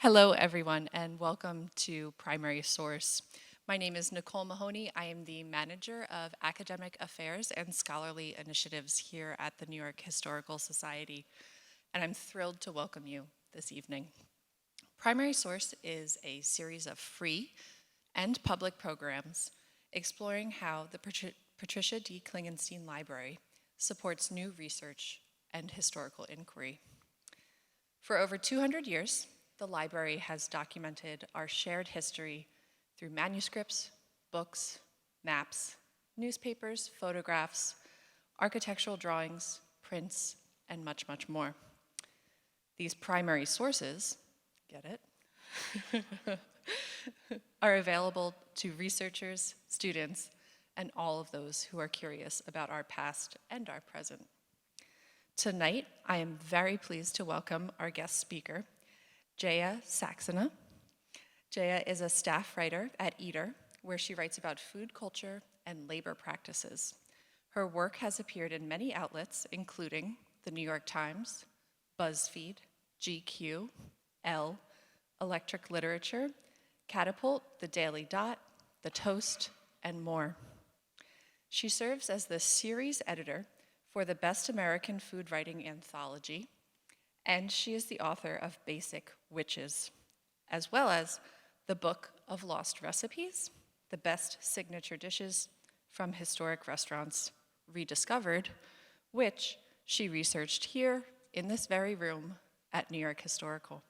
Hello, everyone, and welcome to Primary Source. My name is Nicole Mahoney. I am the Manager of Academic Affairs and Scholarly Initiatives here at the New York Historical Society, and I'm thrilled to welcome you this evening. Primary Source is a series of free and public programs exploring how the Patricia D. Klingenstein Library supports new research and historical inquiry. For over 200 years, the library has documented our shared history through manuscripts, books, maps, newspapers, photographs, architectural drawings, prints, and much, much more. These primary sources, get it, are available to researchers, students, and all of those who are curious about our past and our present. Tonight, I am very pleased to welcome our guest speaker, Jaya Saxena. Jaya is a staff writer at Eater, where she writes about food culture and labor practices. Her work has appeared in many outlets, including the New York Times, BuzzFeed, GQ, Elle, Electric Literature, Catapult, The Daily Dot, The Toast, and more. She serves as the series editor for the Best American Food Writing Anthology, and she is the author of Basic Witches, as well as the Book of Lost Recipes, the Best Signature Dishes from Historic Restaurants Rediscovered, which she researched here in this very room at New York Historical.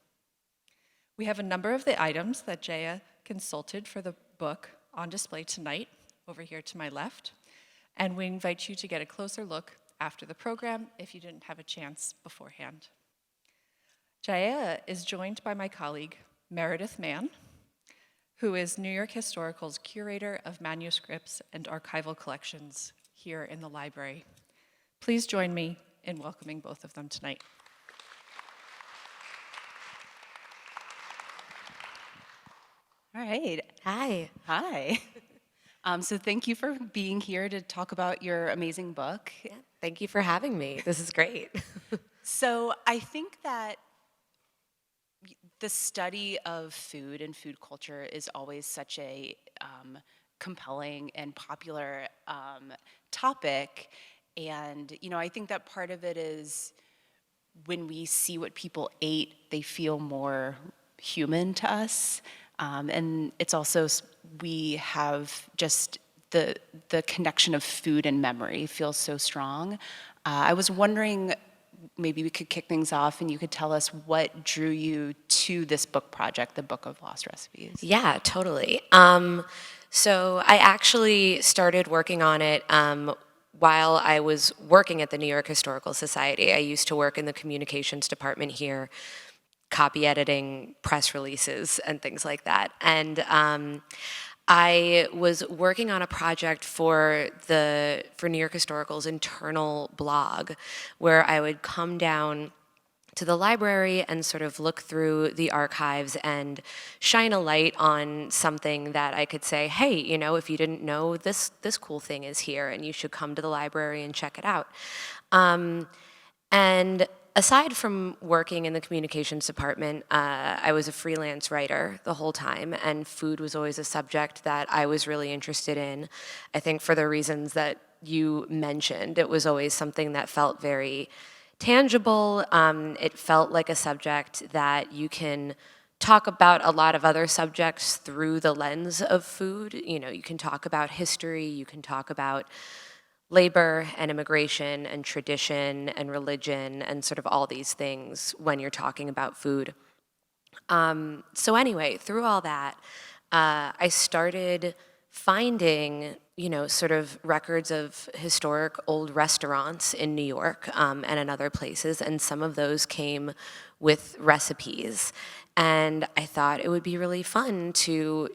We have a number of the items that Jaya consulted for the book on display tonight, over here to my left, and we invite you to get a closer look after the program if you didn't have a chance beforehand. Jaya is joined by my colleague, Meredith Mann, who is New York Historical's curator of manuscripts and archival collections here in the library. Please join me in welcoming both of them tonight. All right. Hi. Hi. So thank you for being here to talk about your amazing book. Yeah, thank you for having me. This is great. So I think that the study of food and food culture is always such a compelling and popular topic. And, I think that part of it is when we see what people ate, they feel more human to us. And it's also, we have just the connection of food and memory feels so strong. I was wondering, maybe we could kick things off and you could tell us what drew you to this book project, the Book of Lost Recipes. Yeah, totally. So I actually started working on it while I was working at the New York Historical Society. I used to work in the communications department here, copy editing, press releases, and things like that. And I was working on a project for New York Historical's internal blog, where I would come down to the library and sort of look through the archives and shine a light on something that I could say, hey, if you didn't know, this cool thing is here, and you should come to the library and check it out. And aside from working in the communications department, I was a freelance writer the whole time, and food was always a subject that I was really interested in. I think for the reasons that you mentioned, it was always something that felt very tangible. It felt like a subject that you can talk about a lot of other subjects through the lens of food. You can talk about history, you can talk about labor and immigration and tradition and religion and sort of all these things when you're talking about food. So anyway, through all that, I started finding, sort of records of historic old restaurants in New York and in other places, and some of those came with recipes. And I thought it would be really fun to,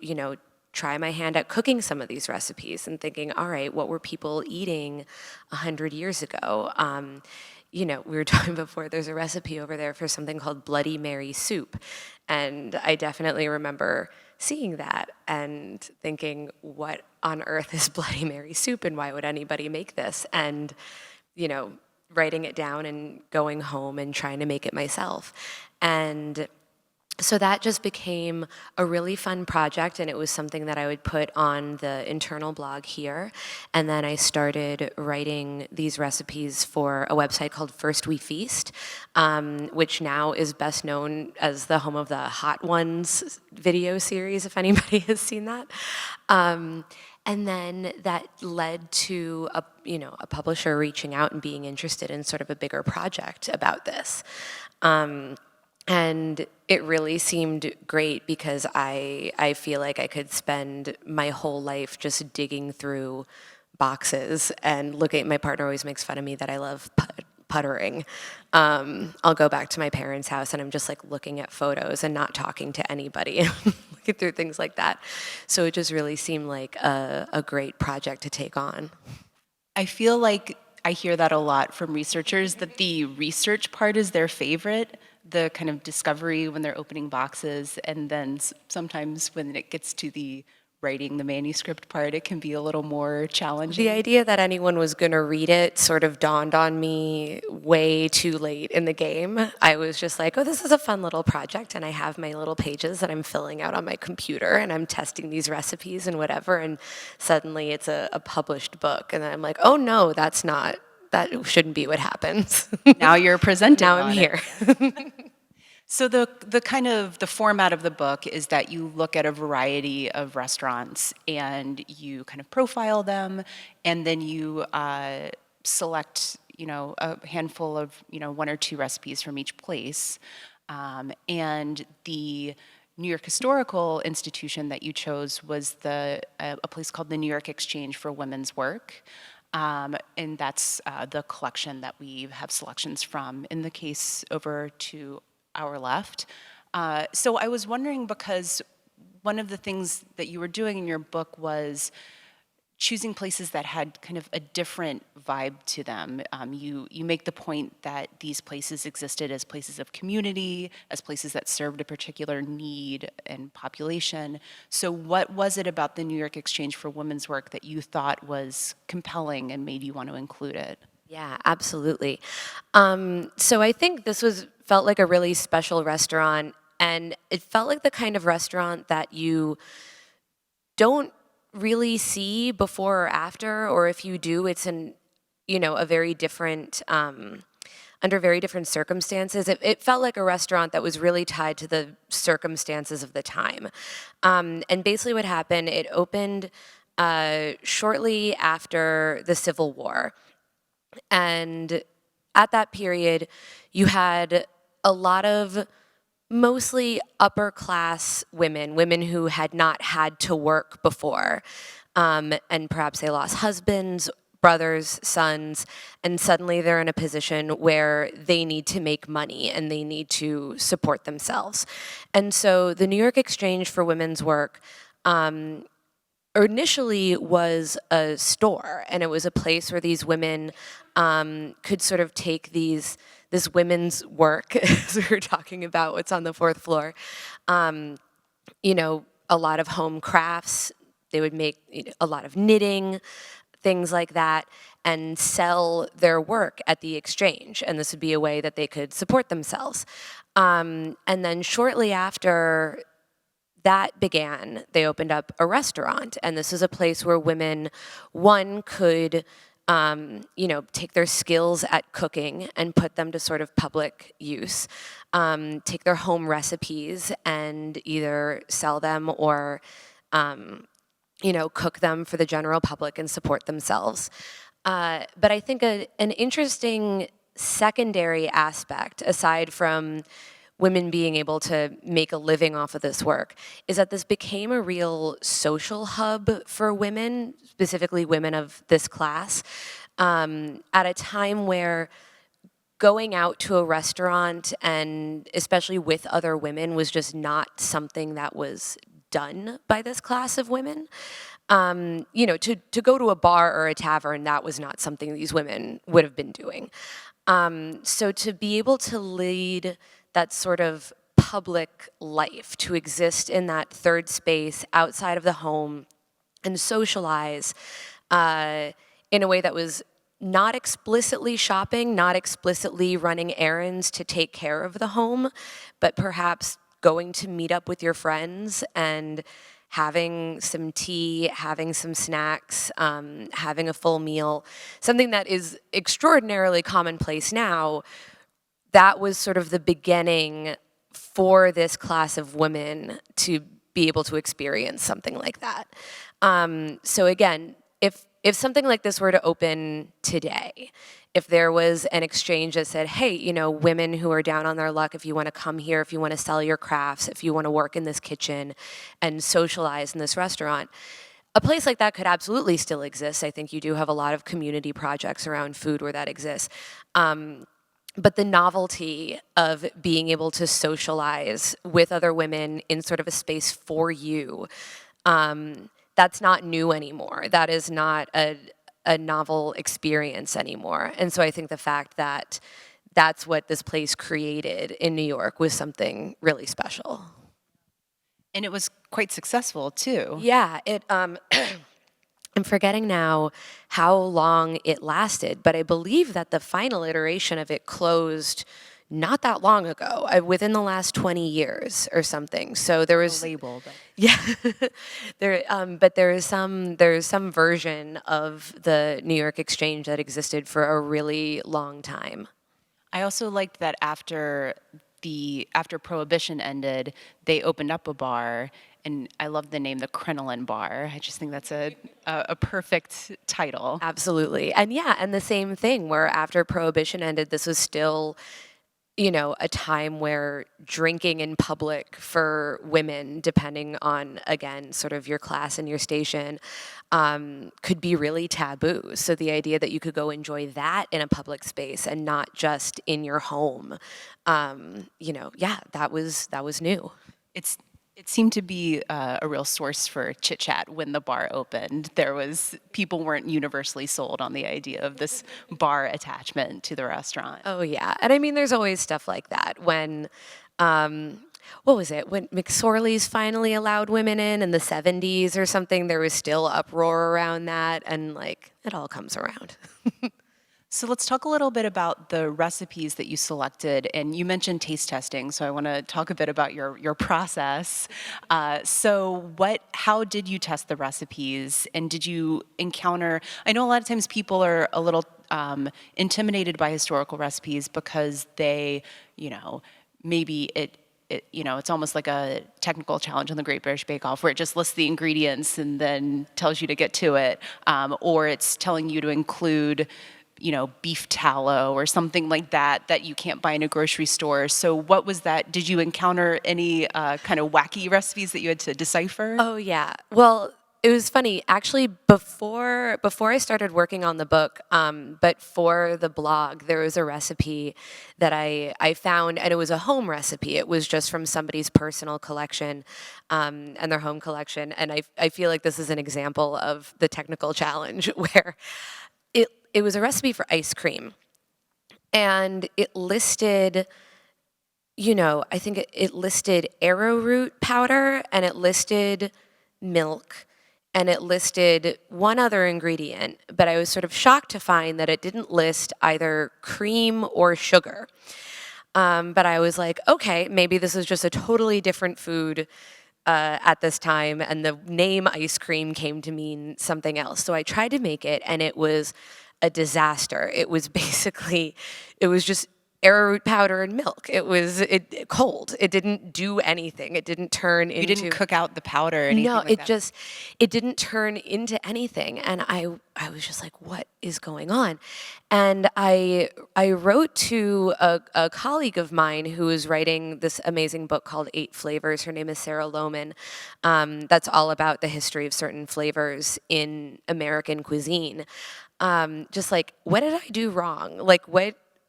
try my hand at cooking some of these recipes and thinking, all right, what were people eating 100 years ago? We were talking before, there's a recipe over there for something called Bloody Mary soup. And I definitely remember seeing that and thinking, what on earth is Bloody Mary soup and why would anybody make this? And, writing it down and going home and trying to make it myself. And So that just became a really fun project, and it was something that I would put on the internal blog here. And then I started writing these recipes for a website called First We Feast, which now is best known as the home of the Hot Ones video series, if anybody has seen that. And then that led to a publisher reaching out and being interested in sort of a bigger project about this. And it really seemed great because I feel like I could spend my whole life just digging through boxes and looking. My partner always makes fun of me that I love puttering. I'll go back to my parents' house and I'm just like looking at photos and not talking to anybody, looking through things like that. So it just really seemed like a great project to take on. I feel like I hear that a lot from researchers, that the research part is their favorite, the kind of discovery when they're opening boxes, and then sometimes when it gets to the writing the manuscript part, it can be a little more challenging. The idea that anyone was going to read it sort of dawned on me way too late in the game. I was just like, oh, this is a fun little project, and I have my little pages that I'm filling out on my computer, and I'm testing these recipes and whatever, and suddenly it's a published book, and then I'm like, oh no, that shouldn't be what happens. Now you're presenting Now I'm on here. So the kind of the format of the book is that you look at a variety of restaurants and you kind of profile them, and then you select a handful of one or two recipes from each place, and the New York Historical Institution that you chose was a place called the New York Exchange for Women's Work. And that's the collection that we have selections from in the case over to our left. So I was wondering, because one of the things that you were doing in your book was choosing places that had kind of a different vibe to them. You make the point that these places existed as places of community, as places that served a particular need and population. So what was it about the New York Exchange for Women's Work that you thought was compelling and made you want to include it? Yeah, absolutely. So I think this felt like a really special restaurant, and it felt like the kind of restaurant that you don't really see before or after, or if you do, it's in a very different under very different circumstances. It felt like a restaurant that was really tied to the circumstances of the time. And basically what happened, it opened shortly after the Civil War. And at that period, you had a lot of mostly upper class women who had not had to work before. And perhaps they lost husbands, brothers, sons, and suddenly they're in a position where they need to make money and they need to support themselves. And so the New York Exchange for Women's Work initially was a store, and it was a place where these women could sort of take this women's work, as we were talking about what's on the fourth floor, a lot of home crafts. They would make a lot of knitting, things like that, and sell their work at the exchange. And this would be a way that they could support themselves. And then shortly after that began, they opened up a restaurant. And this was a place where women, one, could take their skills at cooking and put them to sort of public use, take their home recipes and either sell them or cook them for the general public and support themselves. But I think an interesting secondary aspect, aside from women being able to make a living off of this work, is that this became a real social hub for women, specifically women of this class, at a time where going out to a restaurant, and especially with other women, was just not something that was done by this class of women. To go to a bar or a tavern, that was not something these women would have been doing. So to be able to lead that sort of public life, to exist in that third space outside of the home and socialize in a way that was not explicitly shopping, not explicitly running errands to take care of the home, but perhaps going to meet up with your friends and having some tea, having some snacks, having a full meal, something that is extraordinarily commonplace now. That was sort of the beginning for this class of women to be able to experience something like that. So again, if something like this were to open today, if there was an exchange that said, hey, you know, women who are down on their luck, if you want to come here, if you want to sell your crafts, if you want to work in this kitchen and socialize in this restaurant, a place like that could absolutely still exist. I think you do have a lot of community projects around food where that exists. But the novelty of being able to socialize with other women in sort of a space for you, that's not new anymore. That is not a novel experience anymore. And so I think the fact that that's what this place created in New York was something really special. And it was quite successful too. Yeah, I'm forgetting now how long it lasted, but I believe that the final iteration of it closed not that long ago, within the last 20 years or something. So there was Label, but yeah, but there is some version of the New York Exchange that existed for a really long time. I also liked that after Prohibition ended, they opened up a bar, and I love the name, the Crinoline Bar. I just think that's a perfect title. Absolutely, and yeah, and the same thing where after Prohibition ended, this was still, you know, a time where drinking in public for women, depending on, again, sort of your class and your station, could be really taboo. So the idea that you could go enjoy that in a public space and not just in your home, you know, yeah, that was new. It seemed to be a real source for chit chat when the bar opened. People weren't universally sold on the idea of this bar attachment to the restaurant. Oh yeah, and I mean, there's always stuff like that. When, what was it? When McSorley's finally allowed women in the 70s or something, there was still uproar around that, and like, it all comes around. So let's talk a little bit about the recipes that you selected, and you mentioned taste testing, so I want to talk a bit about your process. How did you test the recipes, and did you encounter, I know a lot of times people are a little intimidated by historical recipes because they, you know, maybe it's almost like a technical challenge on the Great British Bake Off where it just lists the ingredients and then tells you to get to it, or it's telling you to include, you know, beef tallow or something like that you can't buy in a grocery store. So what was that? Did you encounter any kind of wacky recipes that you had to decipher? Oh yeah. Well, it was funny actually. Before I started working on the book, but for the blog, there was a recipe that I found, and it was a home recipe. It was just from somebody's personal collection, and their home collection. And I feel like this is an example of the technical challenge where it was a recipe for ice cream, and it listed, you know, I think it listed arrowroot powder, and it listed milk, and it listed one other ingredient, but I was sort of shocked to find that it didn't list either cream or sugar. But I was like, okay, maybe this is just a totally different food at this time, and the name ice cream came to mean something else. So I tried to make it, and it was a disaster. It was just arrowroot powder and milk. It was cold. It didn't do anything. It didn't turn into... You didn't cook out the powder or anything No, like that? it didn't turn into anything. And I was just like, what is going on? And I wrote to a colleague of mine who was writing this amazing book called 8 Flavors. Her name is Sarah Lohman. That's all about the history of certain flavors in American cuisine. Just like, what did I do wrong? Like,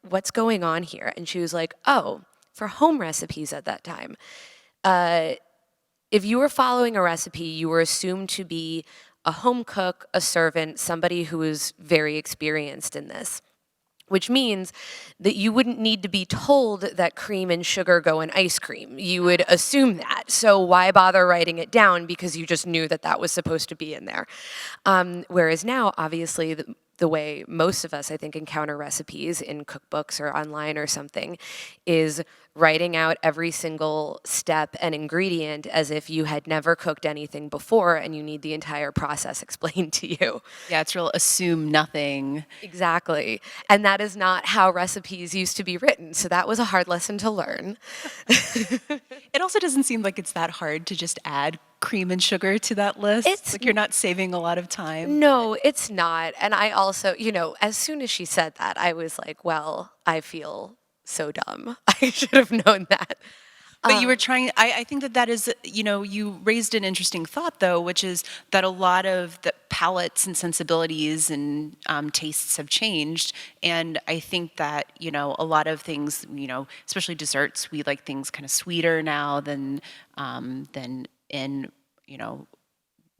what's going on here? And she was like, oh, for home recipes at that time, if you were following a recipe, you were assumed to be a home cook, a servant, somebody who was very experienced in this, which means that you wouldn't need to be told that cream and sugar go in ice cream. You would assume that. So why bother writing it down, because you just knew that that was supposed to be in there. Whereas now, obviously, the way most of us, I think, encounter recipes in cookbooks or online or something, is writing out every single step and ingredient as if you had never cooked anything before and you need the entire process explained to you. Yeah, it's real assume nothing. Exactly. And that is not how recipes used to be written. So that was a hard lesson to learn. It also doesn't seem like it's that hard to just add cream and sugar to that list. It's Like you're not saving a lot of time. No, it's not. And I also, as soon as she said that, I was like, well, I feel so dumb. I should have known that. But you were trying, I think that is, you raised an interesting thought though, which is that a lot of the palates and sensibilities and tastes have changed. And I think that, a lot of things, especially desserts, we like things kind of sweeter now than in,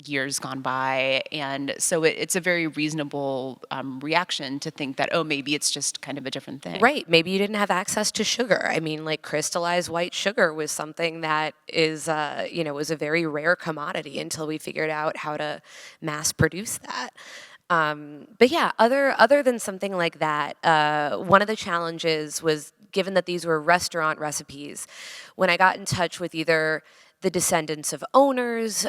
years gone by. And so it's a very reasonable reaction to think that, oh, maybe it's just kind of a different thing. Right. Maybe you didn't have access to sugar. I mean, like crystallized white sugar was something that is, was a very rare commodity until we figured out how to mass produce that. But yeah, other than something like that, one of the challenges was, given that these were restaurant recipes, when I got in touch with either the descendants of owners,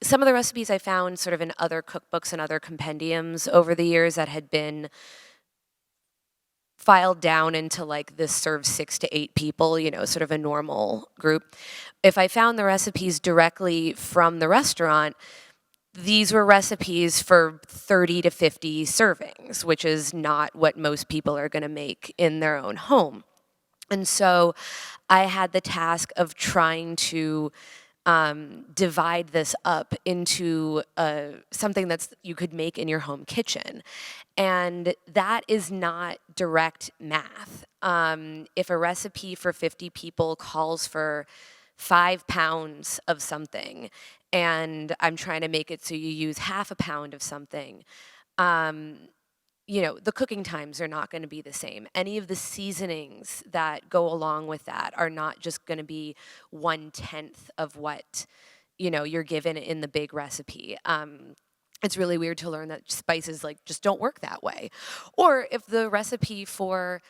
some of the recipes I found sort of in other cookbooks and other compendiums over the years that had been filed down into like this serves 6 to 8 people, sort of a normal group. If I found the recipes directly from the restaurant, these were recipes for 30 to 50 servings, which is not what most people are going to make in their own home. And so I had the task of trying to divide this up into something that's you could make in your home kitchen. And that is not direct math. If a recipe for 50 people calls for 5 pounds of something, and I'm trying to make it so you use half a pound of something, the cooking times are not going to be the same. Any of the seasonings that go along with that are not just going to be 1/10 of what, you're given in the big recipe. It's really weird to learn that spices just don't work that way. Or if the recipe for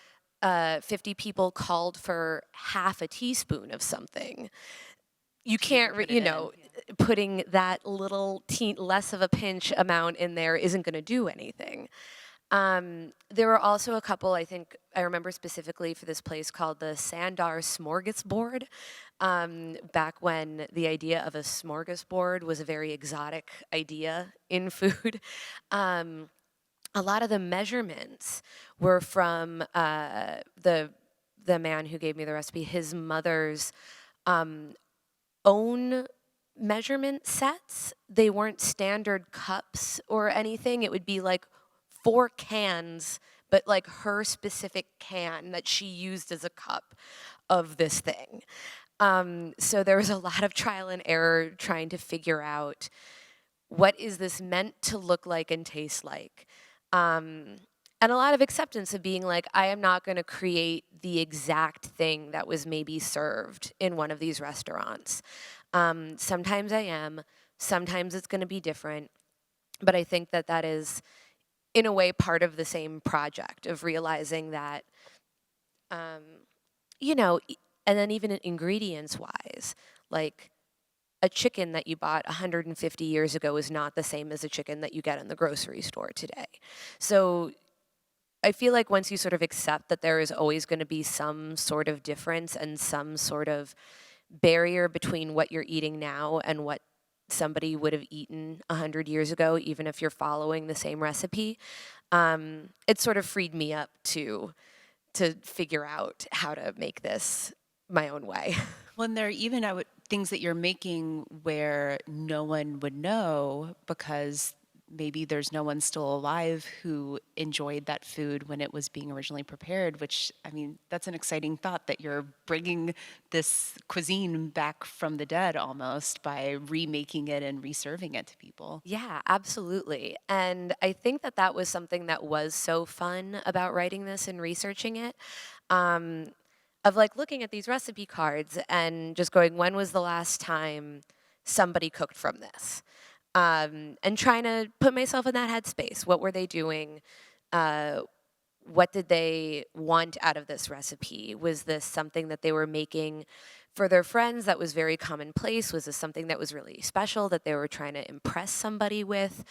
50 people called for half a teaspoon of something, you can't, putting that little less of a pinch amount in there isn't going to do anything. There were also a couple, I think, I remember specifically for this place called the Sandar Smorgasbord, back when the idea of a smorgasbord was a very exotic idea in food. A lot of the measurements were from the man who gave me the recipe, his mother's own measurement sets. They weren't standard cups or anything. It would be like 4 cans, but like her specific can that she used as a cup of this thing. So there was a lot of trial and error trying to figure out what is this meant to look like and taste like. And a lot of acceptance of being like, I am not going to create the exact thing that was maybe served in one of these restaurants. Sometimes I am, sometimes it's going to be different, but I think that is, in a way, part of the same project of realizing that, and then even ingredients-wise, like a chicken that you bought 150 years ago is not the same as a chicken that you get in the grocery store today. So I feel like once you sort of accept that there is always going to be some sort of difference and some sort of barrier between what you're eating now and what somebody would have eaten 100 years ago, even if you're following the same recipe, it sort of freed me up to figure out how to make this my own way. Well, and there are even things that you're making where no one would know because maybe there's no one still alive who enjoyed that food when it was being originally prepared, which, I mean, that's an exciting thought that you're bringing this cuisine back from the dead almost by remaking it and reserving it to people. Yeah, absolutely. And I think that was something that was so fun about writing this and researching it. Of like looking at these recipe cards and just going, when was the last time somebody cooked from this? and trying to put myself in that headspace. What were they doing? Uh, what did they want out of this recipe? Was this something that they were making for their friends that was very commonplace? Was this something that was really special that they were trying to impress somebody with?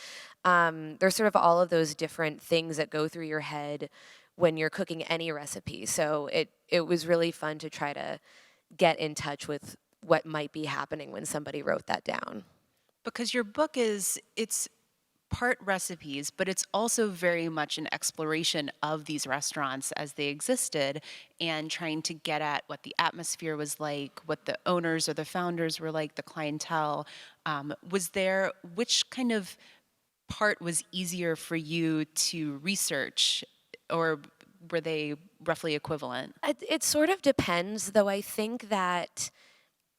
There's sort of all of those different things that go through your head when you're cooking any recipe. So it was really fun to try to get in touch with what might be happening when somebody wrote that down. Because your book it's part recipes, but it's also very much an exploration of these restaurants as they existed and trying to get at what the atmosphere was like, what the owners or the founders were like, the clientele. Which kind of part was easier for you to research, or were they roughly equivalent? It sort of depends, though I think that,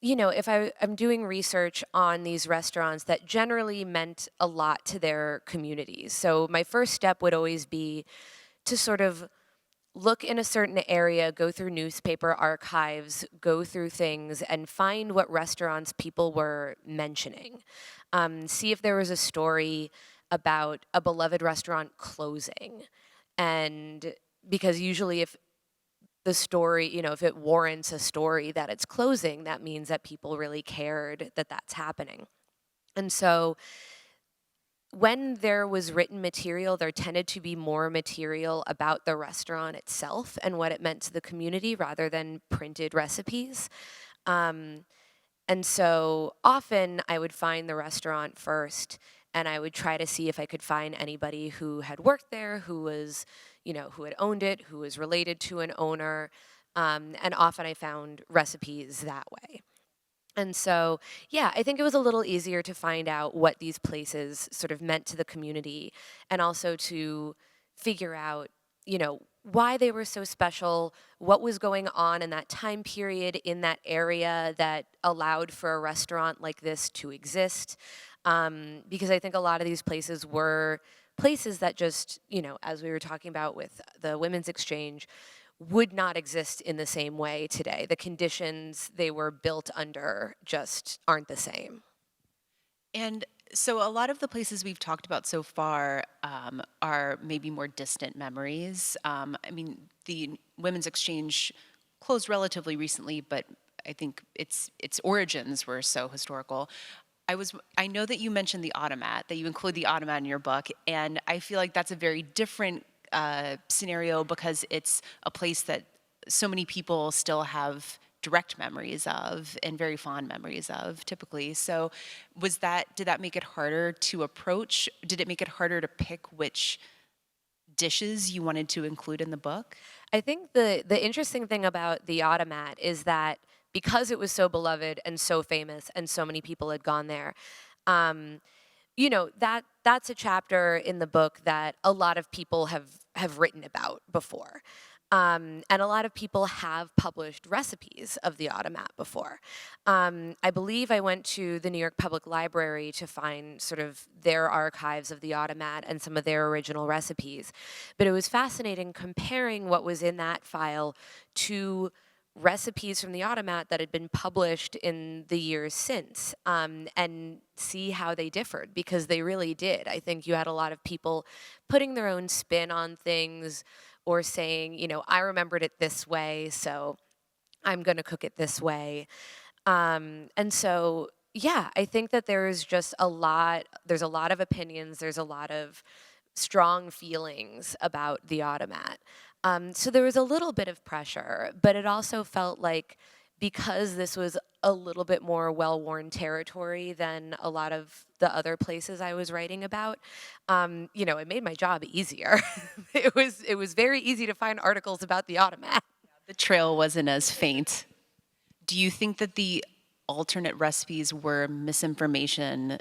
if I'm doing research on these restaurants, that generally meant a lot to their communities. So my first step would always be to sort of look in a certain area, go through newspaper archives, go through things, and find what restaurants people were mentioning. See if there was a story about a beloved restaurant closing. And because usually if the story, if it warrants a story that it's closing, that means that people really cared that that's happening. And so when there was written material, there tended to be more material about the restaurant itself and what it meant to the community rather than printed recipes. And so often I would find the restaurant first and I would try to see if I could find anybody who had worked there, who was, who had owned it, who was related to an owner. And often I found recipes that way. And so, yeah, I think it was a little easier to find out what these places sort of meant to the community and also to figure out, why they were so special, what was going on in that time period in that area that allowed for a restaurant like this to exist. Because I think a lot of these places were places that just, as we were talking about with the Women's Exchange, would not exist in the same way today. The conditions they were built under just aren't the same. And so a lot of the places we've talked about so far are maybe more distant memories. The Women's Exchange closed relatively recently, but I think its origins were so historical. I know that you mentioned the Automat, that you include the Automat in your book, and I feel like that's a very different scenario because it's a place that so many people still have direct memories of and very fond memories of typically. So did that make it harder to approach? Did it make it harder to pick which dishes you wanted to include in the book? I think the interesting thing about the Automat is that because it was so beloved and so famous and so many people had gone there, that's a chapter in the book that a lot of people have written about before. And a lot of people have published recipes of the Automat before. I believe I went to the New York Public Library to find sort of their archives of the Automat and some of their original recipes. But it was fascinating comparing what was in that file to recipes from the Automat that had been published in the years since, and see how they differed, because they really did. I think you had a lot of people putting their own spin on things or saying, I remembered it this way, so I'm going to cook it this way. And so, yeah, I think that there's a lot of opinions, there's a lot of strong feelings about the Automat. So there was a little bit of pressure, but it also felt like because this was a little bit more well-worn territory than a lot of the other places I was writing about, it made my job easier. It was very easy to find articles about the Automat. The trail wasn't as faint. Do you think that the alternate recipes were misinformation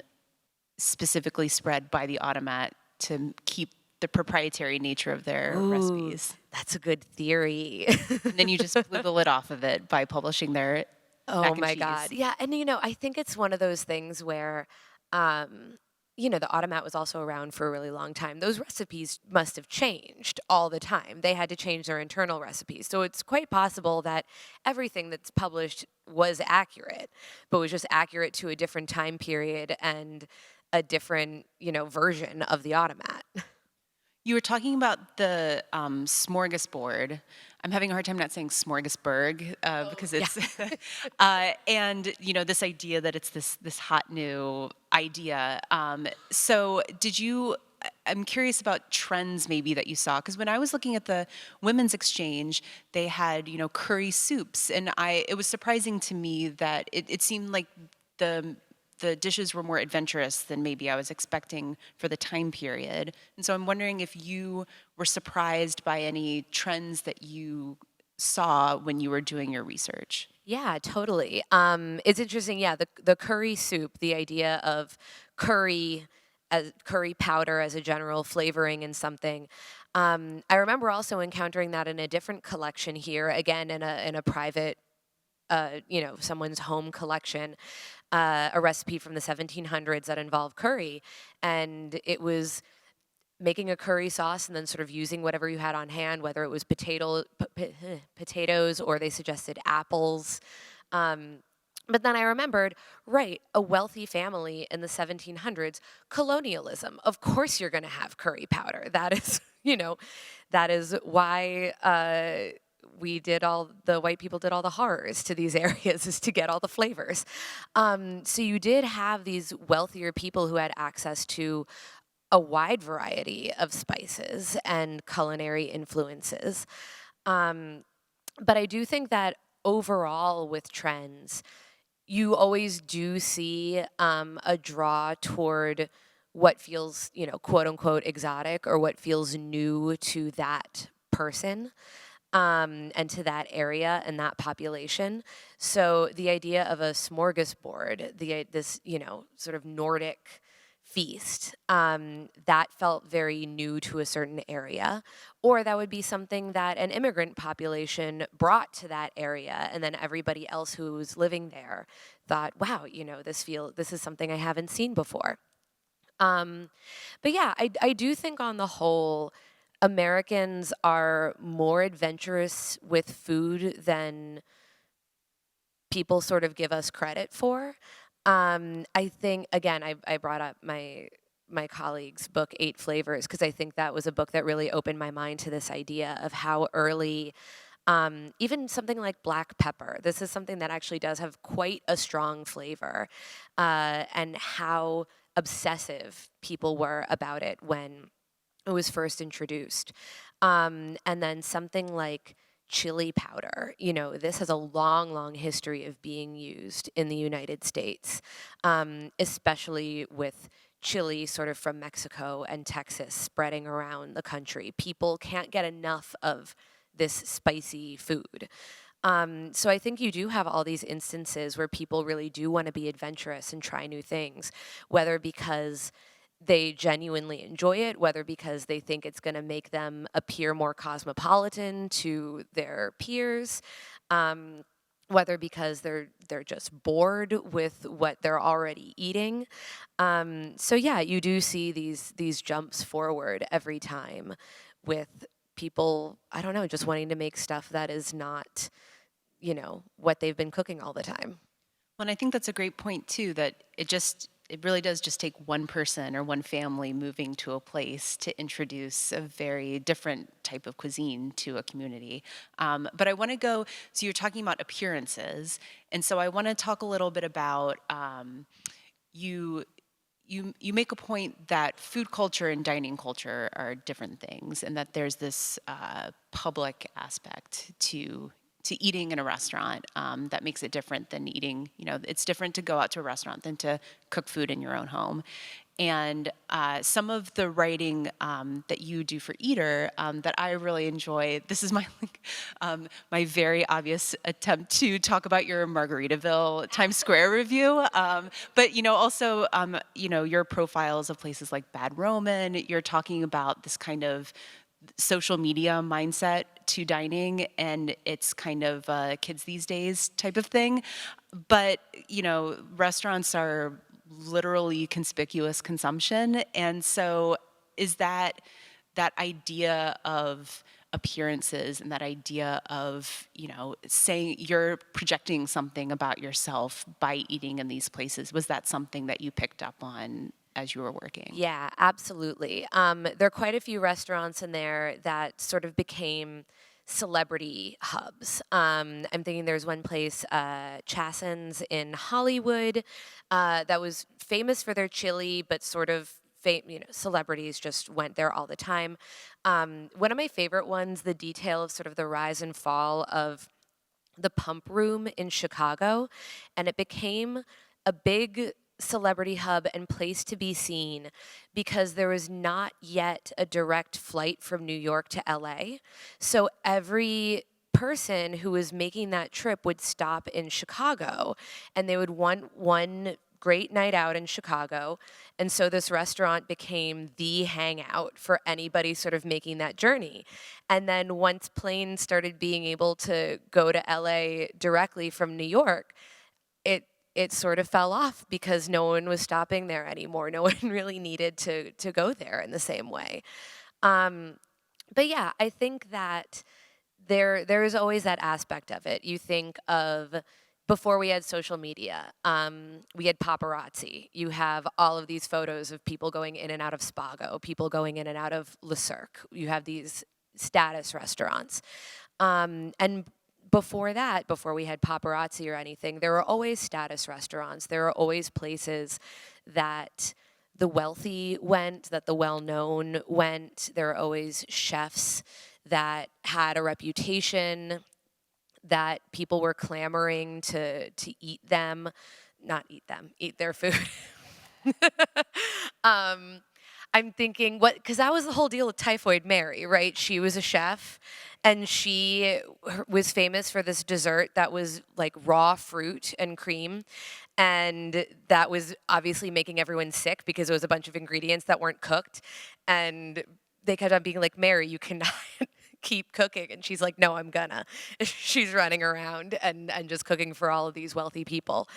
specifically spread by the Automat to keep the proprietary nature of their recipes? That's a good theory. And then you just blew the lid off of it by publishing their Oh mac and my cheese. God. Yeah. And, I think it's one of those things where, the Automat was also around for a really long time. Those recipes must have changed all the time. They had to change their internal recipes. So it's quite possible that everything that's published was accurate, but was just accurate to a different time period and a different, version of the automat. You were talking about the smorgasbord. I'm having a hard time not saying smorgasburg because yeah. it's, and this idea that it's this hot new idea. So did you? I'm curious about trends maybe that you saw, because when I was looking at the women's exchange, they had curry soups, and it was surprising to me that it seemed like the dishes were more adventurous than maybe I was expecting for the time period. And so I'm wondering if you were surprised by any trends that you saw when you were doing your research. Yeah, totally. It's interesting. Yeah, the curry soup, the idea of curry as curry powder as a general flavoring in something. I remember also encountering that in a different collection here, again in a private, someone's home collection, a recipe from the 1700s that involved curry, and it was making a curry sauce and then sort of using whatever you had on hand, whether it was potatoes or they suggested apples. Um, but then I remembered, right, a wealthy family in the 1700s, colonialism. Of course, you're going to have curry powder. That is, that is why the white people did all the horrors to these areas, is to get all the flavors. So you did have these wealthier people who had access to a wide variety of spices and culinary influences. But I do think that overall with trends, you always do see a draw toward what feels, quote unquote, exotic, or what feels new to that person. And to that area and that population. So the idea of a smorgasbord, this sort of Nordic feast, that felt very new to a certain area, or that would be something that an immigrant population brought to that area, and then everybody else who was living there thought, "Wow, this is something I haven't seen before." But yeah, I do think on the whole, Americans are more adventurous with food than people sort of give us credit for. I think, again, I brought up my colleague's book, Eight Flavors, because I think that was a book that really opened my mind to this idea of how early, even something like black pepper, this is something that actually does have quite a strong flavor, and how obsessive people were about it when it was first introduced. And then something like chili powder, this has a long, long history of being used in the United States, especially with chili sort of from Mexico and Texas spreading around the country. People can't get enough of this spicy food. So I think you do have all these instances where people really do want to be adventurous and try new things, whether because they genuinely enjoy it, whether because they think it's going to make them appear more cosmopolitan to their peers, whether because they're just bored with what they're already eating. So yeah, you do see these jumps forward every time with people, I don't know, just wanting to make stuff that is not, what they've been cooking all the time. Well, and I think that's a great point too, that it really does just take one person or one family moving to a place to introduce a very different type of cuisine to a community. But I want to go, so you're talking about appearances, and so I want to talk a little bit about you. You make a point that food culture and dining culture are different things, and that there's this public aspect to eating in a restaurant that makes it different than eating, it's different to go out to a restaurant than to cook food in your own home. And some of the writing that you do for Eater that I really enjoy, this is my my very obvious attempt to talk about your Margaritaville Times Square review, but also your profiles of places like Bad Roman. You're talking about this kind of social media mindset to dining, and it's kind of kids these days type of thing. But restaurants are literally conspicuous consumption, and so is that idea of appearances and that idea of saying you're projecting something about yourself by eating in these places, was that something that you picked up on as you were working? Yeah, absolutely. There are quite a few restaurants in there that sort of became celebrity hubs. I'm thinking there's one place, Chassen's in Hollywood, that was famous for their chili, but sort of celebrities just went there all the time. One of my favorite ones, the detail of sort of the rise and fall of the Pump Room in Chicago, and it became a big celebrity hub and place to be seen because there was not yet a direct flight from New York to LA. So every person who was making that trip would stop in Chicago, and they would want one great night out in Chicago. And so this restaurant became the hangout for anybody sort of making that journey. And then once planes started being able to go to LA directly from New York, it sort of fell off because no one was stopping there anymore. No one really needed to go there in the same way. But yeah, I think that there is always that aspect of it. You think of before we had social media, we had paparazzi. You have all of these photos of people going in and out of Spago, people going in and out of Le Cirque. You have these status restaurants. And before that, before we had paparazzi or anything, there were always status restaurants. There were always places that the wealthy went, that the well-known went. There were always chefs that had a reputation, that people were clamoring to eat them, not eat them, eat their food. um, I'm thinking because that was the whole deal with Typhoid Mary, right? She was a chef, and she was famous for this dessert that was like raw fruit and cream, and that was obviously making everyone sick because it was a bunch of ingredients that weren't cooked, and they kept on being like, Mary, you cannot keep cooking. And she's like, no, I'm gonna. She's running around and just cooking for all of these wealthy people.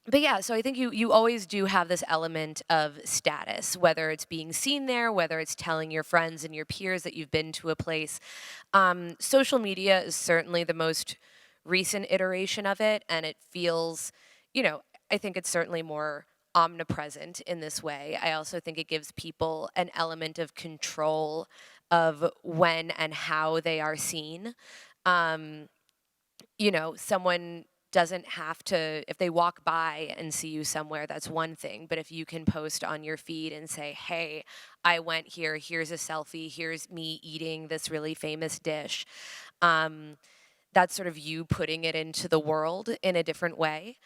But yeah, so I think you always do have this element of status, whether it's being seen there, whether it's telling your friends and your peers that you've been to a place. Social media is certainly the most recent iteration of it, and it feels, I think it's certainly more omnipresent in this way. I also think it gives people an element of control of when and how they are seen. Someone doesn't have to, if they walk by and see you somewhere, that's one thing. But if you can post on your feed and say, hey, I went here, here's a selfie, here's me eating this really famous dish, that's sort of you putting it into the world in a different way.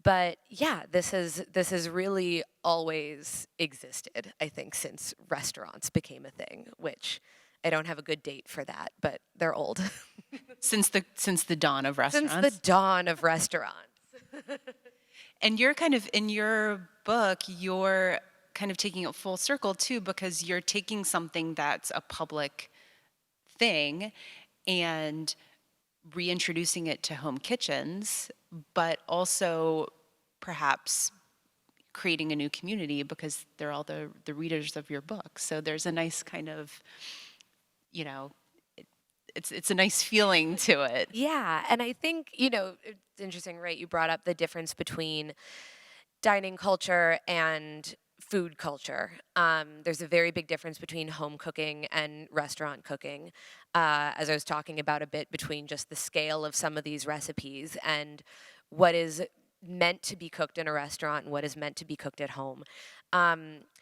But yeah, this has really always existed, I think, since restaurants became a thing, which I don't have a good date for that, but they're old. Since the dawn of restaurants? Since the dawn of restaurants. And you're kind of, in your book, you're kind of taking it full circle too, because you're taking something that's a public thing and reintroducing it to home kitchens, but also perhaps creating a new community because they're all the readers of your book. So there's a nice kind of, it's a nice feeling to it. Yeah, and I think, it's interesting, right? You brought up the difference between dining culture and food culture. There's a very big difference between home cooking and restaurant cooking, as I was talking about a bit, between just the scale of some of these recipes and what is meant to be cooked in a restaurant and what is meant to be cooked at home.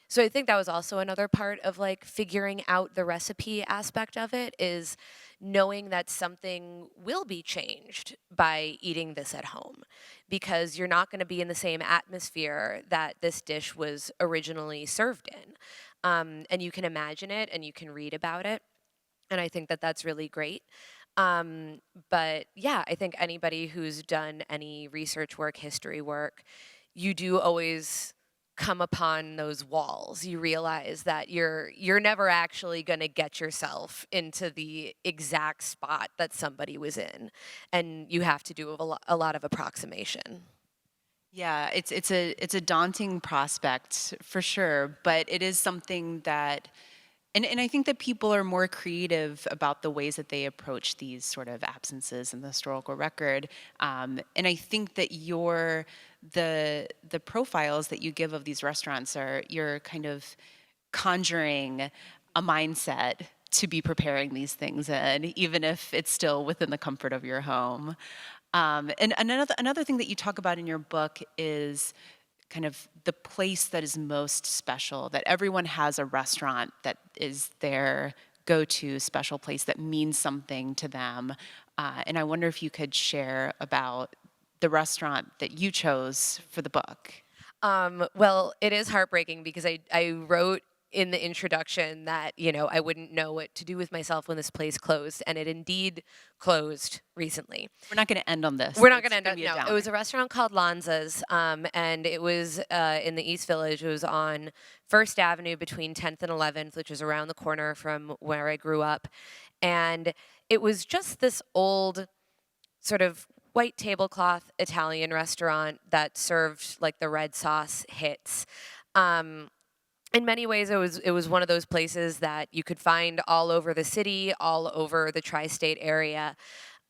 So I think that was also another part of like figuring out the recipe aspect of it, is knowing that something will be changed by eating this at home, because you're not going to be in the same atmosphere that this dish was originally served in. And you can imagine it and you can read about it. And I think that that's really great. But yeah, I think anybody who's done any research work, history work, you do always come upon those walls. You realize that you're never actually going to get yourself into the exact spot that somebody was in, and you have to do a lot of approximation. Yeah, it's a daunting prospect for sure, but it is something that And I think that people are more creative about the ways that they approach these sort of absences in the historical record. And I think that the profiles that you give of these restaurants you're kind of conjuring a mindset to be preparing these things in, even if it's still within the comfort of your home. And another thing that you talk about in your book is kind of the place that is most special, that everyone has a restaurant that is their go-to special place that means something to them. And I wonder if you could share about the restaurant that you chose for the book. Well, it is heartbreaking because I wrote in the introduction that, I wouldn't know what to do with myself when this place closed, and it indeed closed recently. We're not going to end on this. We're not going to It's end up, be a no. It downer. was a restaurant called Lanza's, and it was in the East Village. It was on First Avenue between 10th and 11th, which is around the corner from where I grew up. And it was just this old sort of white tablecloth Italian restaurant that served like the red sauce hits. In many ways, it was one of those places that you could find all over the city, all over the tri-state area.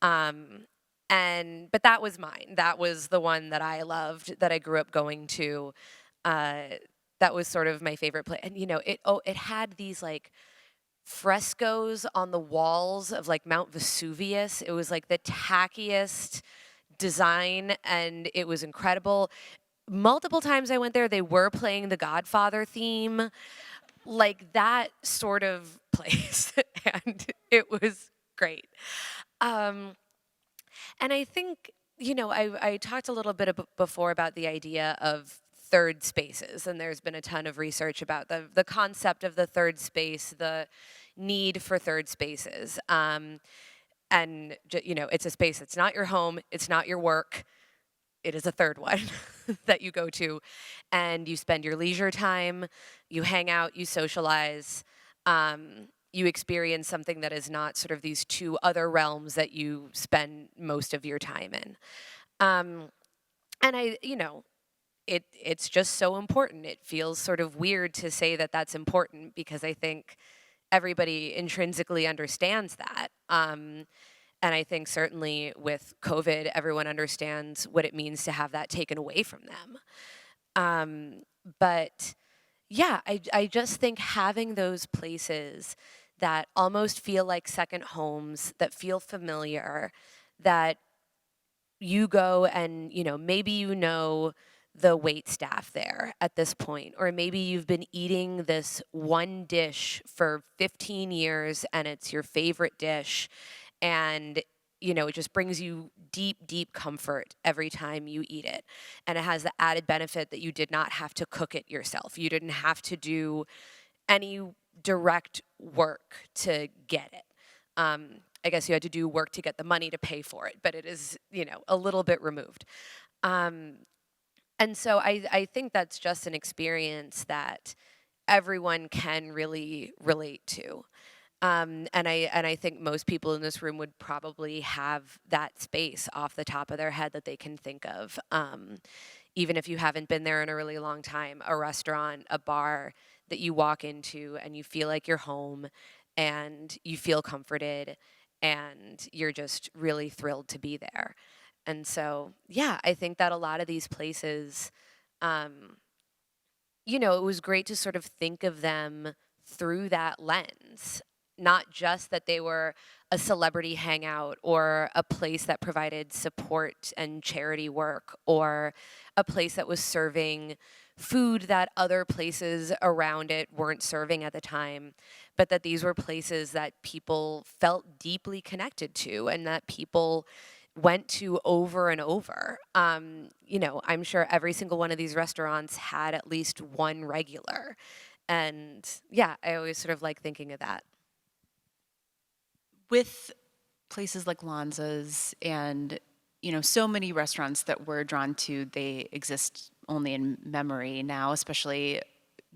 Um, but that was mine. That was the one that I loved, that I grew up going to. Uh, that was sort of my favorite place. And it had these like frescoes on the walls of like Mount Vesuvius. It was like the tackiest design, and it was incredible. Multiple times I went there, they were playing the Godfather theme, like that sort of place, and it was great. Um, and I think, I talked a little bit before about the idea of third spaces, and there's been a ton of research about the concept of the third space, the need for third spaces. It's a space that's not your home, it's not your work, it is a third one that you go to, and you spend your leisure time, you hang out, you socialize, you experience something that is not sort of these two other realms that you spend most of your time in. And it's just so important. It feels sort of weird to say that that's important because I think everybody intrinsically understands that. And I think certainly with COVID, everyone understands what it means to have that taken away from them. But yeah, I just think having those places that almost feel like second homes, that feel familiar, that you go and, maybe the wait staff there at this point, or maybe you've been eating this one dish for 15 years and it's your favorite dish, and it just brings you deep, deep comfort every time you eat it. And it has the added benefit that you did not have to cook it yourself. You didn't have to do any direct work to get it. I guess you had to do work to get the money to pay for it, but it is, a little bit removed. And so I think that's just an experience that everyone can really relate to. And I think most people in this room would probably have that space off the top of their head that they can think of. Even if you haven't been there in a really long time, a restaurant, a bar that you walk into and you feel like you're home and you feel comforted and you're just really thrilled to be there. And so, yeah, I think that a lot of these places, it was great to sort of think of them through that lens. Not just that they were a celebrity hangout or a place that provided support and charity work or a place that was serving food that other places around it weren't serving at the time, but that these were places that people felt deeply connected to and that people went to over and over. I'm sure every single one of these restaurants had at least one regular. And yeah, I always sort of like thinking of that. With places like Lanza's and so many restaurants that we're drawn to, they exist only in memory now. Especially,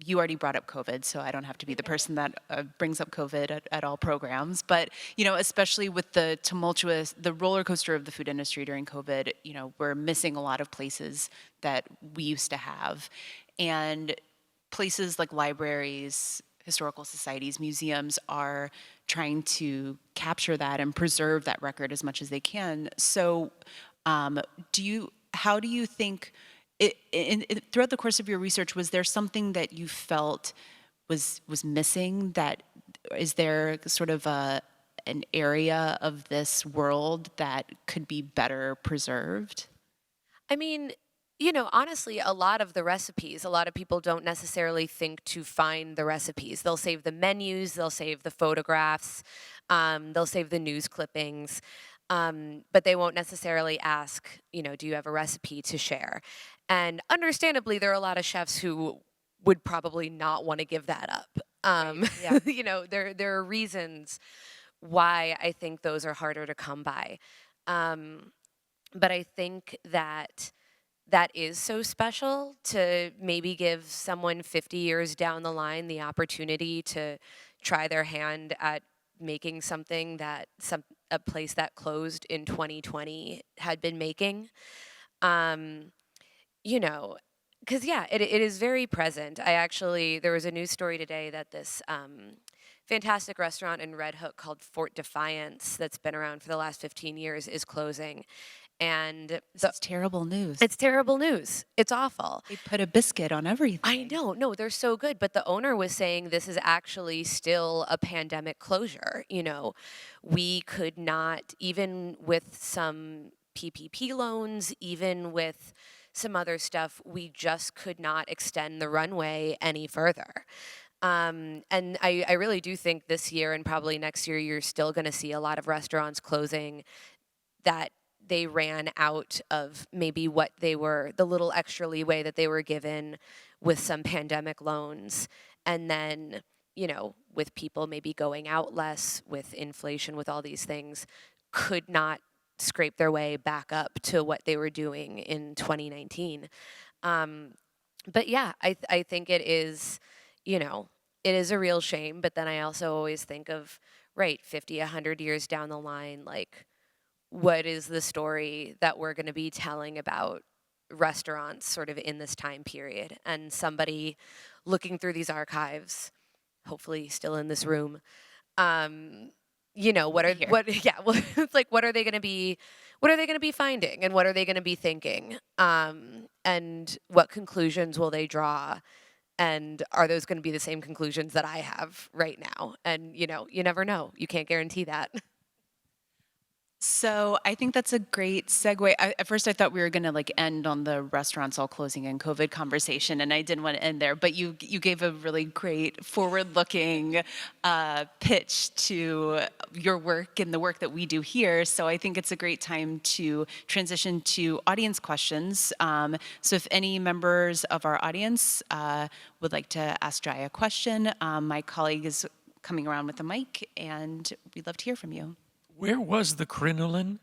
you already brought up COVID, so I don't have to be the person that brings up COVID at all programs. But especially with the roller coaster of the food industry during COVID, we're missing a lot of places that we used to have, and places like libraries, historical societies, museums are trying to capture that and preserve that record as much as they can. So how do you think, throughout the course of your research, was there something that you felt was missing? Is there sort of an area of this world that could be better preserved? I mean, honestly, a lot of the recipes, a lot of people don't necessarily think to find the recipes. They'll save the menus, they'll save the photographs, they'll save the news clippings, but they won't necessarily ask, do you have a recipe to share? And understandably, there are a lot of chefs who would probably not want to give that up. Yeah. There are reasons why I think those are harder to come by. But I think that is so special to maybe give someone 50 years down the line the opportunity to try their hand at making something that a place that closed in 2020 had been making. You know, because yeah, it is very present. There was a news story today that this fantastic restaurant in Red Hook called Fort Defiance that's been around for the last 15 years is closing. And This is terrible news. it's terrible news. It's awful. They put a biscuit on everything. I know. No, they're so good. But the owner was saying this is actually still a pandemic closure. We could not, even with some PPP loans, even with some other stuff, we just could not extend the runway any further. And I really do think this year and probably next year, you're still going to see a lot of restaurants closing that they ran out of maybe what they were, the little extra leeway that they were given with some pandemic loans. And then, with people maybe going out less, with inflation, with all these things, could not scrape their way back up to what they were doing in 2019. But yeah, I think it is, it is a real shame. But then I also always think of, right, 50, 100 years down the line, like, what is the story that we're going to be telling about restaurants sort of in this time period? And somebody looking through these archives, hopefully still in this room, it's like, what are they going to be finding, and what are they going to be thinking? And what conclusions will they draw? And are those going to be the same conclusions that I have right now? And, you never know. You can't guarantee that. So I think that's a great segue. At first, I thought we were going to end on the restaurants all closing and COVID conversation, and I didn't want to end there. But you gave a really great forward-looking pitch to your work and the work that we do here. So I think it's a great time to transition to audience questions. So if any members of our audience would like to ask Jaya a question, my colleague is coming around with a mic, and we'd love to hear from you. Where was the crinoline?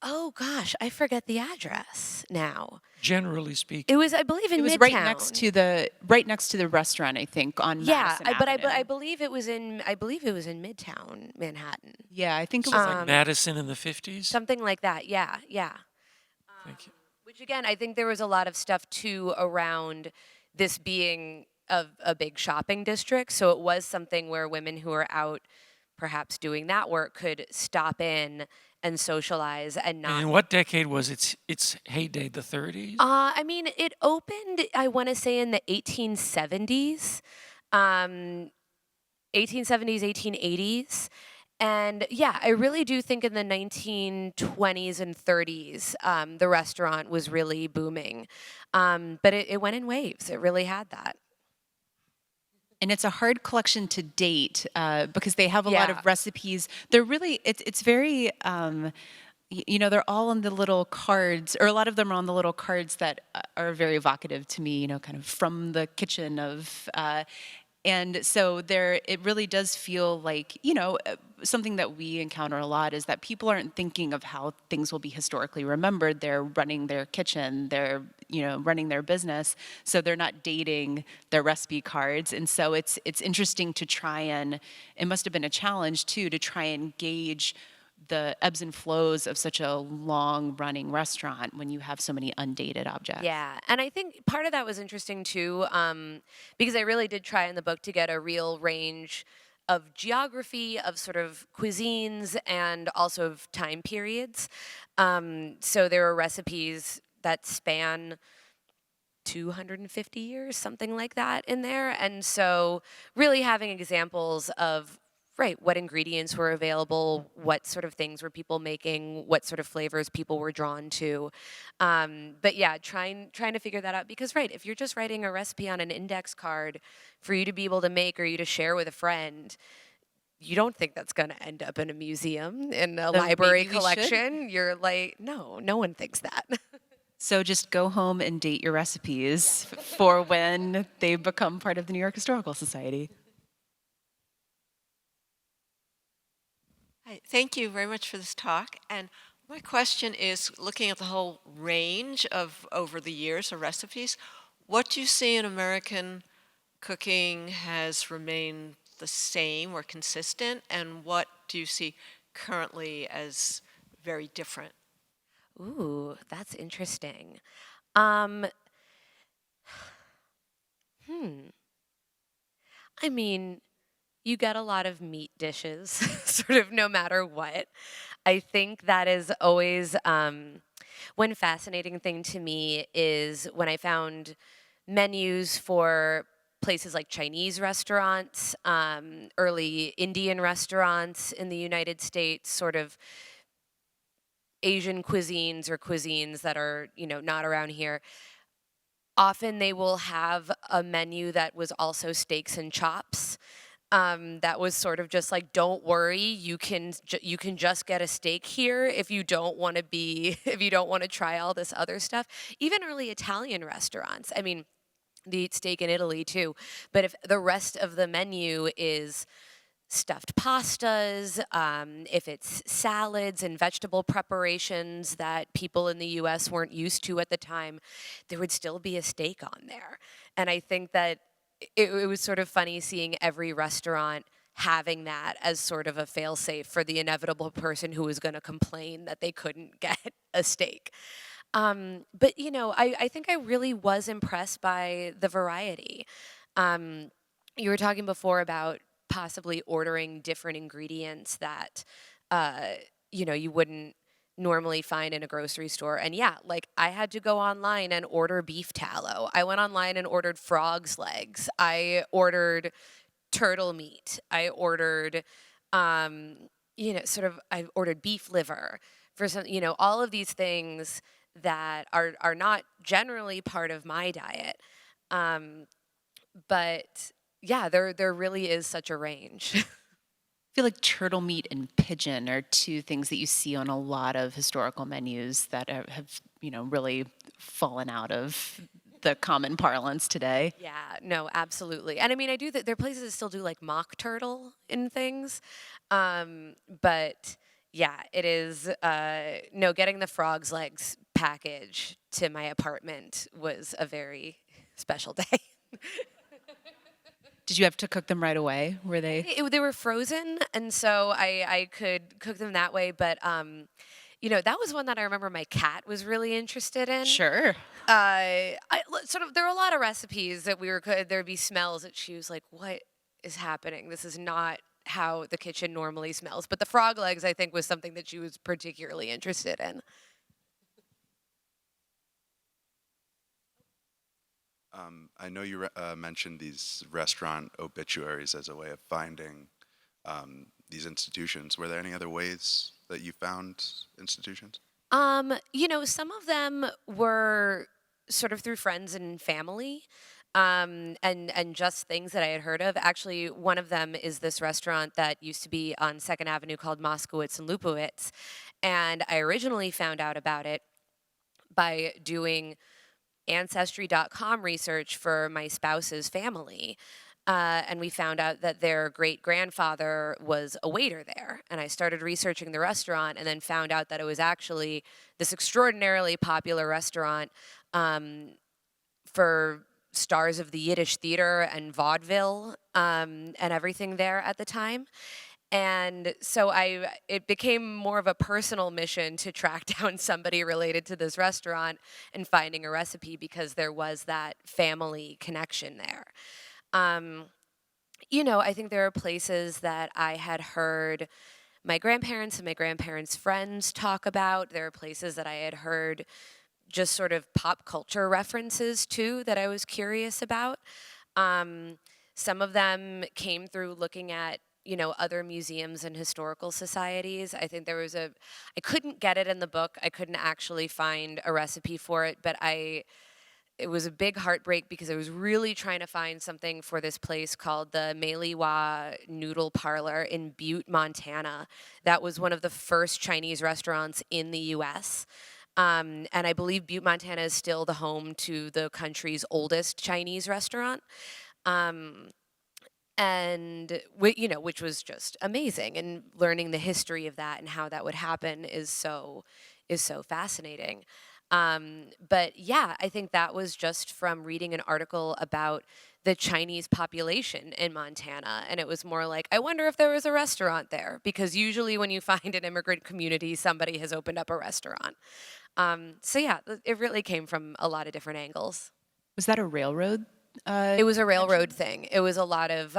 Oh gosh, I forget the address now. Generally speaking, It was, I believe, in It was Midtown. right next to the restaurant, I think, on Madison Avenue. I believe it was in Midtown Manhattan. Yeah, I think it was was like Madison in the 50s. Something like that. Yeah. Thank you. Which again, I think there was a lot of stuff too around this being a big shopping district. So it was something where women who are out perhaps doing that work could stop in and socialize and not. And in what decade was its heyday? The 30s? I mean, it opened, I want to say, in the 1870s, 1880s. And yeah, I really do think in the 1920s and 30s, the restaurant was really booming. But it went in waves. It really had that. and it's a hard collection to date because they have a lot of recipes. They're really, it's very, they're all on the little cards, or a lot of them are on the little cards that are very evocative to me, kind of from the kitchen of, and so it really does feel like, something that we encounter a lot is that people aren't thinking of how things will be historically remembered. They're running their kitchen, they're, running their business. So they're not dating their recipe cards. And so it's interesting to try and, it must have been a challenge too, to try and gauge the ebbs and flows of such a long-running restaurant when you have so many undated objects. Yeah, and I think part of that was interesting too, because I really did try in the book to get a real range of geography, of sort of cuisines, and also of time periods. So there are recipes that span 250 years, something like that in there. And so really having examples of right what ingredients were available, what sort of things were people making, what sort of flavors people were drawn to. But yeah, trying to figure that out because right, if you're just writing a recipe on an index card for you to be able to make or you to share with a friend, you don't think that's going to end up in a museum, in a So library maybe we should. collection. You're like, no one thinks that. So just go home and date your recipes for when they become part of the New York Historical Society. Hi, thank you very much for this talk. And my question is, looking at the whole range of over the years of recipes, what do you see in American cooking has remained the same or consistent, and what do you see currently as very different? Ooh, that's interesting. Um, hmm. I mean, you get a lot of meat dishes, sort of no matter what. I think that is always one fascinating thing to me is when I found menus for places like Chinese restaurants, early Indian restaurants in the United States, sort of Asian cuisines or cuisines that are, not around here. Often they will have a menu that was also steaks and chops. That was sort of just like, don't worry, you can just get a steak here if you don't want to be if you don't want to try all this other stuff. Even early Italian restaurants. I mean, they eat steak in Italy too, but if the rest of the menu is stuffed pastas, if it's salads and vegetable preparations that people in the US weren't used to at the time, there would still be a steak on there. And I think that it was sort of funny seeing every restaurant having that as sort of a failsafe for the inevitable person who was going to complain that they couldn't get a steak. But, I think I really was impressed by the variety. Um, you were talking before about possibly ordering different ingredients that uh, you wouldn't normally find in a grocery store. And yeah, like I had to go online and order beef tallow. I went online and ordered frog's legs. I ordered turtle meat. I ordered I ordered beef liver for some, all of these things that are not generally part of my diet. Um, but yeah, there really is such a range. I feel like turtle meat and pigeon are two things that you see on a lot of historical menus that have really fallen out of the common parlance today. Yeah, no, absolutely. And I mean, I do that. There are places that still do like mock turtle in things. But yeah, it is, no, getting the frog's legs package to my apartment was a very special day. Did you have to cook them right away? Were they? They were frozen, and so I could cook them that way. But that was one that I remember my cat was really interested in. Sure. Sort of, there are a lot of recipes that there'd be smells that she was like, "What is happening? This is not how the kitchen normally smells." But the frog legs, I think, was something that she was particularly interested in. I know you mentioned these restaurant obituaries as a way of finding these institutions. Were there any other ways that you found institutions? Some of them were sort of through friends and family, and just things that I had heard of. Actually, one of them is this restaurant that used to be on Second Avenue called Moskowitz and Lupowitz, and I originally found out about it by doing Ancestry.com research for my spouse's family. And we found out that their great grandfather was a waiter there. And I started researching the restaurant and then found out that it was actually this extraordinarily popular restaurant for stars of the Yiddish theater and vaudeville and everything there at the time. And so it became more of a personal mission to track down somebody related to this restaurant and finding a recipe because there was that family connection there. Um, I think there are places that I had heard my grandparents and my grandparents' friends talk about. There are places that I had heard just sort of pop culture references to that I was curious about. Um, some of them came through looking at other museums and historical societies. I think I couldn't get it in the book. I couldn't actually find a recipe for it, but it was a big heartbreak because I was really trying to find something for this place called the Meiliwa Noodle Parlor in Butte, Montana. That was one of the first Chinese restaurants in the U.S. And I believe Butte, Montana is still the home to the country's oldest Chinese restaurant. Um, which was just amazing. And learning the history of that and how that would happen is so fascinating. But yeah, I think that was just from reading an article about the Chinese population in Montana. And it was more like, I wonder if there was a restaurant there, because usually when you find an immigrant community, somebody has opened up a restaurant. So yeah, it really came from a lot of different angles. Was that a railroad? It was a railroad thing. It was a lot of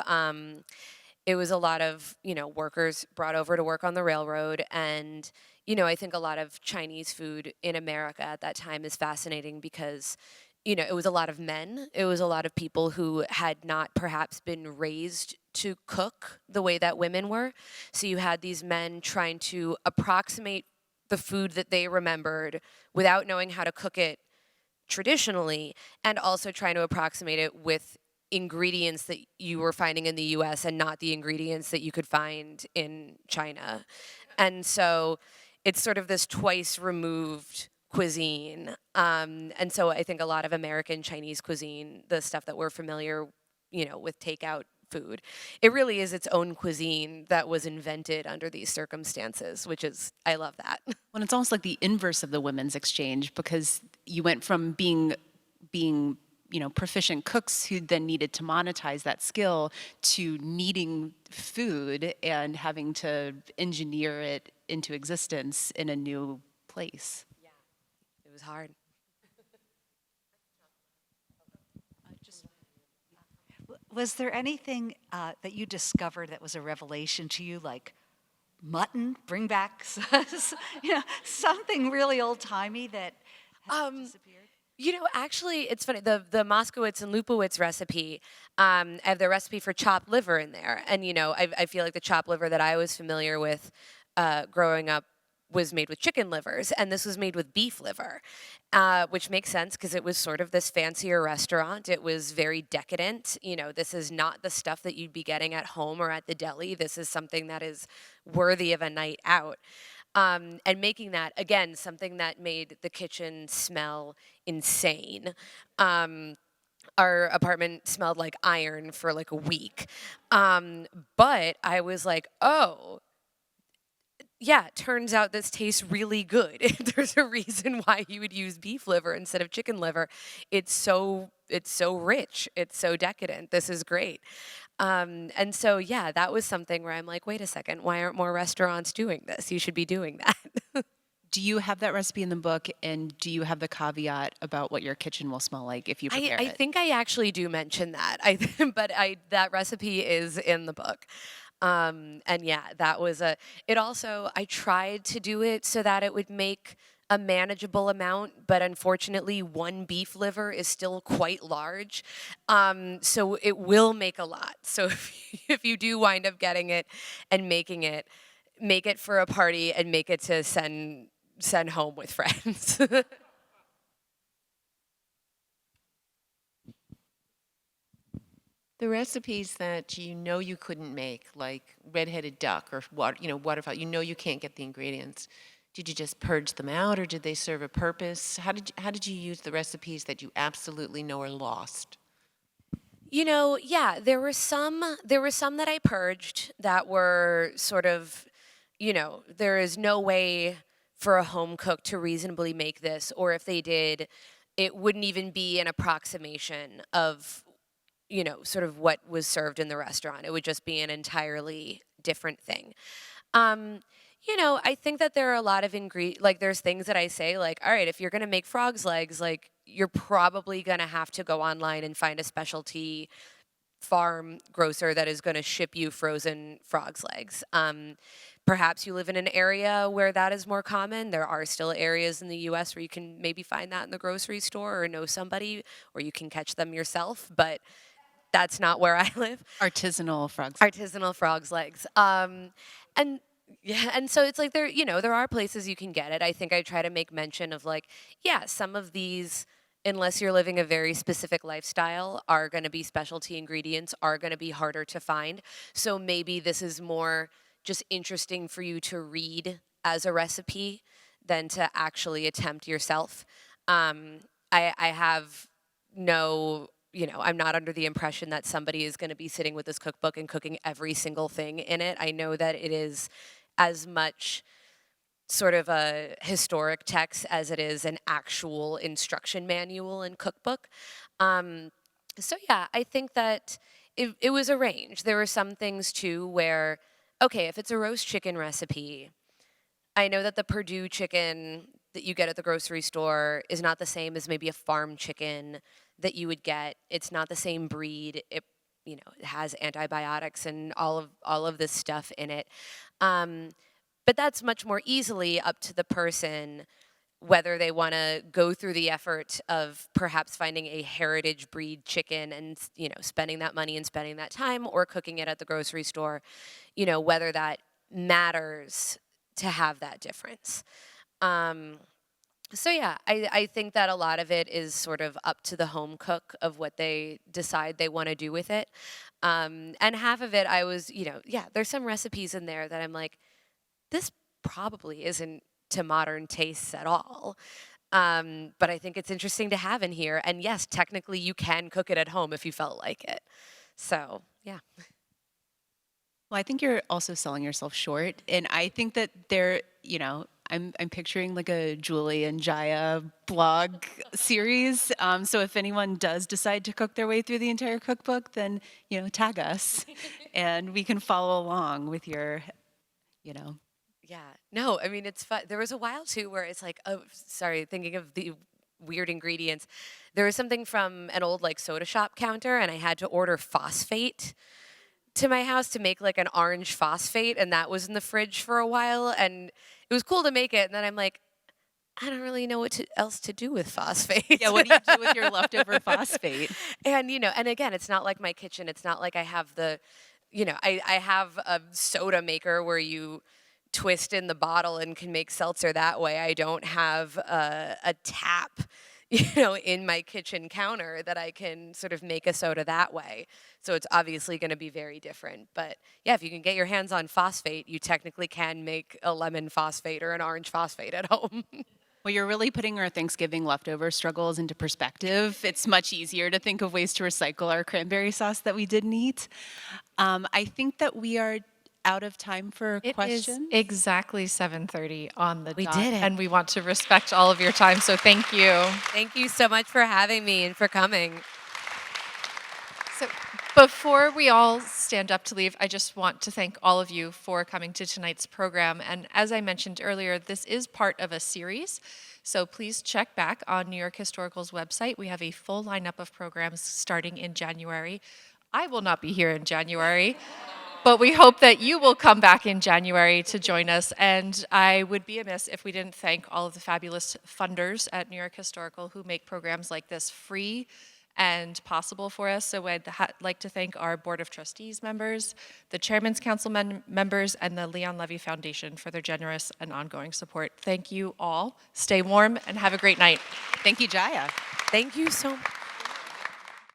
workers brought over to work on the railroad. And I think a lot of Chinese food in America at that time is fascinating because it was a lot of men. It was a lot of people who had not perhaps been raised to cook the way that women were. So you had these men trying to approximate the food that they remembered without knowing how to cook it traditionally, and also trying to approximate it with ingredients that you were finding in the US and not the ingredients that you could find in China. And so it's sort of this twice removed cuisine. And so I think a lot of American Chinese cuisine, the stuff that we're familiar, with takeout food, it really is its own cuisine that was invented under these circumstances, which is, I love that. Well, it's almost like the inverse of the women's exchange, because you went from being proficient cooks who then needed to monetize that skill to needing food and having to engineer it into existence in a new place. Yeah, it was hard. Was there anything that you discovered that was a revelation to you, like mutton, bring back something really old-timey that has disappeared? Actually, it's funny. The Moskowitz and Lupowitz recipe, I have the recipe for chopped liver in there. And, I feel like the chopped liver that I was familiar with growing up was made with chicken livers, and this was made with beef liver, which makes sense because it was sort of this fancier restaurant. It was very decadent. This is not the stuff that you'd be getting at home or at the deli. This is something that is worthy of a night out. And making that, again, something that made the kitchen smell insane. Our apartment smelled like iron for like a week. But I was like, oh, yeah, it turns out this tastes really good. There's a reason why you would use beef liver instead of chicken liver. It's so rich. It's so decadent. This is great. And so, yeah, that was something where I'm like, wait a second, why aren't more restaurants doing this? You should be doing that. Do you have that recipe in the book, and do you have the caveat about what your kitchen will smell like if you prepare I it? think I actually do mention that. That recipe is in the book. And yeah, I tried to do it so that it would make a manageable amount, but unfortunately one beef liver is still quite large. So it will make a lot. So if you do wind up getting it and making it, make it for a party and make it to send home with friends. The recipes that you couldn't make, like red-headed duck or waterfowl, you can't get the ingredients. Did you just purge them out, or did they serve a purpose? How did you use the recipes that you absolutely know are lost? Yeah, there were some that I purged that were sort of, there is no way for a home cook to reasonably make this, or if they did, it wouldn't even be an approximation of sort of what was served in the restaurant. It would just be an entirely different thing. I think that there are a lot of like there's things that I say like, all right, if you're gonna make frog's legs, like you're probably gonna have to go online and find a specialty farm grocer that is going to ship you frozen frog's legs. Perhaps you live in an area where that is more common. There are still areas in the US where you can maybe find that in the grocery store or know somebody, or you can catch them yourself, but that's not where I live. Artisanal frogs. Artisanal frog's legs. And yeah, and so it's like there are places you can get it. I think I try to make mention of like, yeah, some of these, unless you're living a very specific lifestyle, are going to be specialty ingredients, are going to be harder to find. So maybe this is more just interesting for you to read as a recipe than to actually attempt yourself. I have no, I'm not under the impression that somebody is going to be sitting with this cookbook and cooking every single thing in it. I know that it is as much sort of a historic text as it is an actual instruction manual and cookbook. So yeah, I think that it was a range. There were some things too where, okay, if it's a roast chicken recipe, I know that the Purdue chicken that you get at the grocery store is not the same as maybe a farm chicken that you would get. It's not the same breed. It has antibiotics and all of this stuff in it. But that's much more easily up to the person whether they want to go through the effort of perhaps finding a heritage breed chicken and spending that money and spending that time, or cooking it at the grocery store, whether that matters to have that difference. So yeah, I think that a lot of it is sort of up to the home cook of what they decide they want to do with it. And half of it I was, there's some recipes in there that I'm like, this probably isn't to modern tastes at all. But I think it's interesting to have in here. And yes, technically you can cook it at home if you felt like it. So yeah. Well, I think you're also selling yourself short. And I think that I'm picturing like a Julie and Jaya blog series. So if anyone does decide to cook their way through the entire cookbook, then, tag us and we can follow along with your. Yeah. No, I mean, it's fun. There was a while too where it's like, oh, sorry, thinking of the weird ingredients. There was something from an old like soda shop counter, and I had to order phosphate to my house to make like an orange phosphate, and that was in the fridge for a while, and it was cool to make it. And then I'm like, I don't really know what else to do with phosphate. Yeah, what do you do with your leftover phosphate? And and again, it's not like my kitchen. It's not like I have I have a soda maker where you twist in the bottle and can make seltzer that way. I don't have a tap, in my kitchen counter that I can sort of make a soda that way. So it's obviously going to be very different. But yeah, if you can get your hands on phosphate, you technically can make a lemon phosphate or an orange phosphate at home. Well, you're really putting our Thanksgiving leftover struggles into perspective. It's much easier to think of ways to recycle our cranberry sauce that we didn't eat. I think that we are out of time for questions. It is exactly 7:30 on the dot. We did it. And we want to respect all of your time, so thank you. Thank you so much for having me and for coming. So before we all stand up to leave, I just want to thank all of you for coming to tonight's program. And as I mentioned earlier, this is part of a series. So please check back on New York Historical's website. We have a full lineup of programs starting in January. I will not be here in January, but we hope that you will come back in January to join us. And I would be amiss if we didn't thank all of the fabulous funders at New York Historical who make programs like this free and possible for us. So I'd like to thank our Board of Trustees members, the Chairman's Council members, and the Leon Levy Foundation for their generous and ongoing support. Thank you all. Stay warm and have a great night. Thank you, Jaya. Thank you so much.